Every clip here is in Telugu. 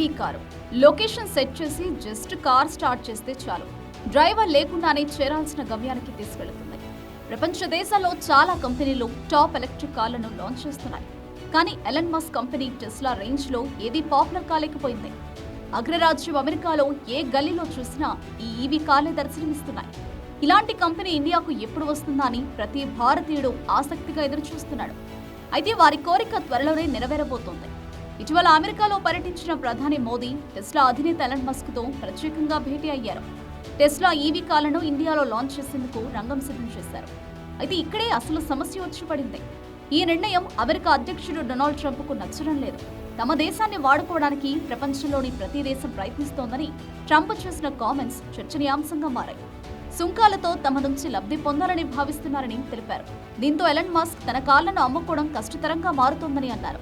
EV car. లొకేషన్ సెట్ చేసి జస్ట్ కార్ స్టార్ట్ చేస్తే చాలు, డ్రైవర్ లేకుండానే చేరాల్సిన గమ్యానికి తీసుకెళ్తుంది. ప్రపంచ దేశాల్లో చాలా కంపెనీలు టాప్ ఎలక్ట్రిక్ కార్లను లాంచ్ చేస్తున్నాయి. కానీ Elon Musk company Tesla range లో ఏది పాపులర్ కాలేకపోయింది. అగ్రరాజ్యం అమెరికాలో ఏ గల్లీలో చూసినా ఈ ఈవీ కార్లే దర్శనమిస్తున్నాయి. ఇలాంటి కంపెనీ ఇండియాకు ఎప్పుడు వస్తుందా అని ప్రతి భారతీయుడు ఆసక్తిగా ఎదురుచూస్తున్నాడు. అయితే వారి కోరిక త్వరలోనే నెరవేరబోతోంది. ఇటీవల అమెరికాలో పర్యటించిన ప్రధాని మోదీ టెస్లా అధినేత ఎలన్ మస్క్ తో ప్రత్యేకంగా భేటీ అయ్యారు. టెస్లా ఈవీ కార్లను ఇండియాలో లాంచ్ చేసేందుకు రంగం సిద్ధం చేశారు. అయితే ఇక్కడే అసలు సమస్య వచ్చి పడింది. ఈ నిర్ణయం అమెరికా అధ్యక్షుడు డొనాల్డ్ ట్రంప్ కు నచ్చడం లేదు. తమ దేశాన్ని వాడుకోవడానికి ప్రపంచంలోని ప్రతి దేశం ప్రయత్నిస్తోందని ట్రంప్ చేసిన కామెంట్స్ చర్చనీయాంశంగా మారాయి. సుంకాలతో తమ నుంచి లబ్ధి పొందాలని భావిస్తున్నారని తెలిపారు. దీంతో ఎలన్ మస్క్ తన కార్లను అమ్ముకోవడం కష్టతరంగా మారుతోందని అన్నారు.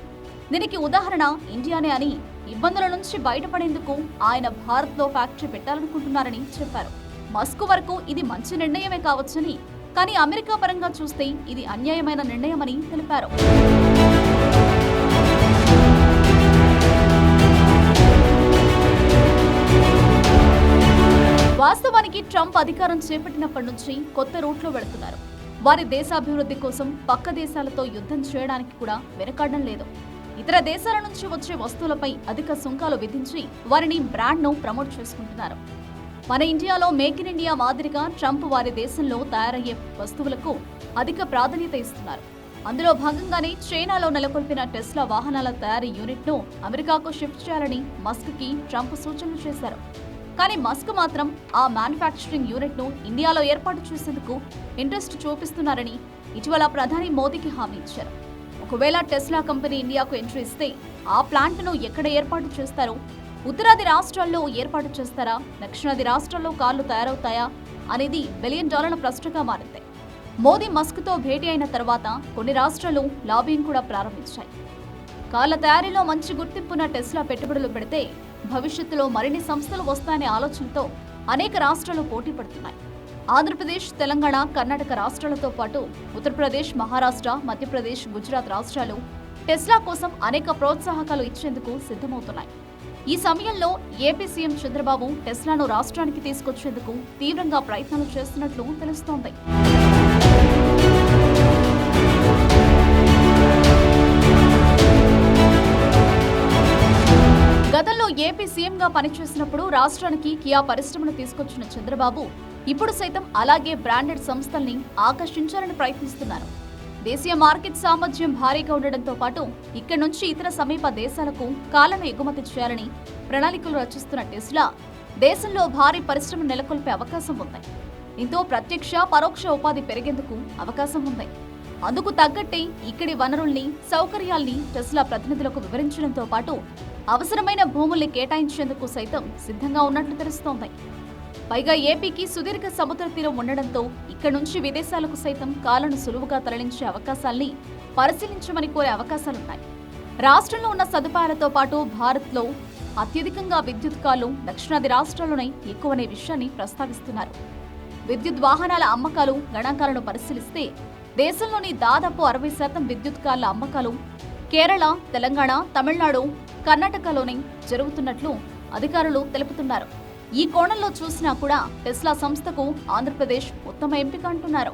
దీనికి ఉదాహరణ ఇండియానే అని, ఇబ్బందుల నుంచి బయటపడేందుకు ఆయన భారత్లో ఫ్యాక్టరీ పెట్టాలనుకుంటున్నారని చెప్పారు. మస్క్ వరకు ఇది మంచి నిర్ణయమే కావచ్చని, కానీ అమెరికా పరంగా చూస్తే ఇది అన్యాయమైన నిర్ణయమని తెలిపారు. వాస్తవానికి ట్రంప్ అధికారం చేపట్టినప్పటి నుంచి కొత్త రూట్లో వెళుతున్నారు. వారి దేశాభివృద్ధి కోసం పక్క దేశాలతో యుద్ధం చేయడానికి కూడా వెనకాడడం లేదు. ఇతర దేశాల నుంచి వచ్చే వస్తువులపై అధిక సుంకాలు విధించి వారిని బ్రాండ్ను ప్రమోట్ చేసుకుంటున్నారు. మన ఇండియాలో మేక్ ఇన్ ఇండియా మాదిరిగా ట్రంప్ వారి దేశంలో తయారయ్యే వస్తువులకు అధిక ప్రాధాన్యత ఇస్తున్నారు. అందులో భాగంగానే చైనాలో నెలకొల్పిన టెస్లా వాహనాల తయారీ యూనిట్ను అమెరికాకు షిఫ్ట్ చేయాలని మస్క్ కి ట్రంప్ సూచనలు చేశారు. కానీ మస్క్ మాత్రం ఆ మ్యానుఫ్యాక్చరింగ్ యూనిట్ను ఇండియాలో ఏర్పాటు చేసేందుకు ఇంట్రెస్ట్ చూపిస్తున్నారని ఇటీవల ప్రధాని మోదీకి హామీ ఇచ్చారు. ఒకవేళ టెస్లా కంపెనీ ఇండియాకు ఎంట్రీ ఇస్తే ఆ ప్లాంట్ను ఎక్కడ ఏర్పాటు చేస్తారో, ఉత్తరాది రాష్ట్రాల్లో ఏర్పాటు చేస్తారా, దక్షిణాది రాష్ట్రాల్లో కార్లు తయారవుతాయా అనేది $1 బిలియన్ ప్రశ్నగా మారింది. మోదీ మస్క్తో భేటీ అయిన తర్వాత కొన్ని రాష్ట్రాలు లాబింగ్ కూడా ప్రారంభించాయి. కార్ల తయారీలో మంచి గుర్తింపున్న టెస్లా పెట్టుబడులు పెడితే భవిష్యత్తులో మరిన్ని సంస్థలు వస్తాయనే ఆలోచనతో అనేక రాష్ట్రాలు పోటీ పడుతున్నాయి. ఆంధ్రప్రదేశ్, తెలంగాణ, కర్ణాటక రాష్ట్రాలతో పాటు ఉత్తరప్రదేశ్, మహారాష్ట్ర, మధ్యప్రదేశ్, గుజరాత్ రాష్ట్రాలు టెస్లా కోసం అనేక ప్రోత్సాహకాలు ఇచ్చేందుకు సిద్ధమవుతున్నాయి. ఈ సమయంలో ఏపీ సీఎం చంద్రబాబు టెస్లాను రాష్ట్రానికి తీసుకొచ్చేందుకు తీవ్రంగా ప్రయత్నాలు చేస్తున్నట్లు తెలుస్తోంది. గతంలో ఏపీ సీఎంగా పనిచేసినప్పుడు రాష్ట్రానికి కియా పరిశ్రమను తీసుకొచ్చిన చంద్రబాబు ఇప్పుడు సైతం అలాగే బ్రాండెడ్ సంస్థల్ని ఆకర్షించాలని ప్రయత్నిస్తున్నారు. దేశీయ మార్కెట్ సామర్థ్యం భారీగా ఉండడంతో పాటు ఇక్కడి నుంచి ఇతర సమీప దేశాలకు కార్లను ఎగుమతి చేయాలని ప్రణాళికలు రచిస్తున్న టెస్లా దేశంలో భారీ పరిశ్రమ నెలకొల్పే అవకాశం ఉంది. దీంతో ప్రత్యక్ష, పరోక్ష ఉపాధి పెరిగేందుకు అవకాశం ఉంది. అందుకు తగ్గట్టే ఇక్కడి వనరుల్ని, సౌకర్యాల్ని టెస్లా ప్రతినిధులకు వివరించడంతో పాటు అవసరమైన భూముల్ని కేటాయించేందుకు సైతం సిద్ధంగా ఉన్నట్లు తెలుస్తోంది. పైగా ఏపీకి సుదీర్ఘ సముద్ర తీరం ఉండడంతో ఇక్కడి నుంచి విదేశాలకు సైతం కార్లను సులువుగా తరలించే అవకాశాల్ని పరిశీలించమని కోరే అవకాశాలున్నాయి. రాష్ట్రంలో ఉన్న సదుపాయాలతో పాటు భారత్లో అత్యధికంగా విద్యుత్ కార్లు దక్షిణాది రాష్ట్రాల్లోనే ఎక్కువనే విషయాన్ని ప్రస్తావిస్తున్నారు. విద్యుత్ వాహనాల అమ్మకాలు గణాంకాలను పరిశీలిస్తే దేశంలోని దాదాపు 60% విద్యుత్ కార్ల అమ్మకాలు కేరళ, తెలంగాణ, తమిళనాడు, కర్ణాటకలోనే జరుగుతున్నట్లు అధికారులు తెలుపుతున్నారు. ఈ కోణంలో చూసినా కూడా టెస్లా సంస్థకు ఆంధ్రప్రదేశ్ ఉత్తమ ఎంపిక అంటున్నారు.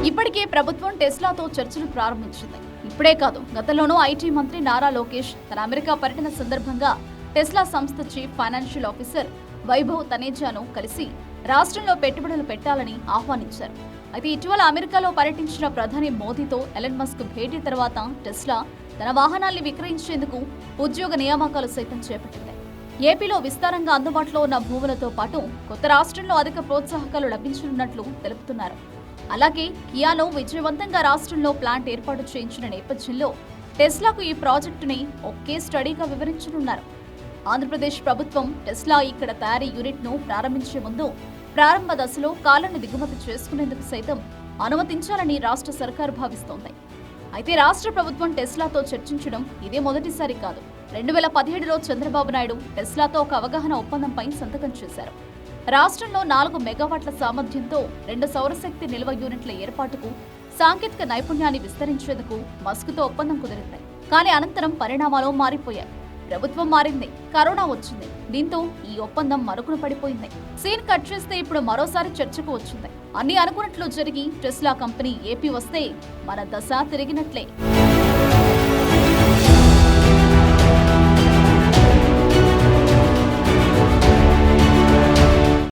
ఇప్పటికే ప్రభుత్వం టెస్లాతో చర్చలు ప్రారంభించింది. ఇప్పుడే కాదు, గతంలోనూ ఐటీ మంత్రి నారా లోకేష్ తన అమెరికా పర్యటన సందర్భంగా టెస్లా సంస్థ చీఫ్ ఫైనాన్షియల్ ఆఫీసర్ వైభవ్ తనేజాను కలిసి రాష్ట్రంలో పెట్టుబడులు పెట్టాలని ఆహ్వానించారు. అయితే ఇటీవల అమెరికాలో పర్యటించిన ప్రధాని మోదీతో ఎలన్ మస్క్ భేటీ తర్వాత టెస్లా తన వాహనాల్ని విక్రయించేందుకు ఉద్యోగ నియామకాలు సైతం చేపట్టింది. ఏపీలో విస్తారంగా అందుబాటులో ఉన్న భూములతో పాటు కొత్త రాష్ట్రంలో అధిక ప్రోత్సాహకాలు లభించనున్నట్లు తెలుపుతున్నారు. అలాగే కియాలో విజయవంతంగా రాష్ట్రంలో ప్లాంట్ ఏర్పాటు చేయించిన నేపథ్యంలో టెస్లాకు ఈ ప్రాజెక్టుని ఒకే స్టడీగా వివరించనున్నారు. ఆంధ్రప్రదేశ్ ప్రభుత్వం టెస్లా ఇక్కడ తయారీ యూనిట్ను ప్రారంభించే ముందు ప్రారంభ దశలో కార్లను దిగుమతి చేసుకునేందుకు సైతం అనుమతించాలని రాష్ట్ర సర్కారు భావిస్తోంది. అయితే రాష్ట్ర ప్రభుత్వం టెస్లాతో చర్చించడం ఇదే మొదటిసారి కాదు. 2017లో చంద్రబాబు నాయుడు టెస్లాతో ఒక అవగాహన ఒప్పందంపై సంతకం చేశారు. రాష్ట్రంలో 4 మెగావాట్ల సామర్థ్యంతో 2 సౌరశక్తి నిల్వ యూనిట్ల ఏర్పాటుకు సాంకేతిక నైపుణ్యాన్ని విస్తరించేందుకు మస్క్తో ఒప్పందం కుదిరింది. కానీ అనంతరం పరిణామాలు మారిపోయాయి. ప్రభుత్వం మారింది, కరోనా వచ్చింది. దీంతో ఈ ఒప్పందం మరుగున పడిపోయింది. సీన్ కట్ చేస్తే ఇప్పుడు మరోసారి చర్చకు వచ్చింది. అన్ని అనుకున్నట్లు జరిగి టెస్లా కంపెనీ ఏపీ వస్తే మన దశ తిరిగినట్లే.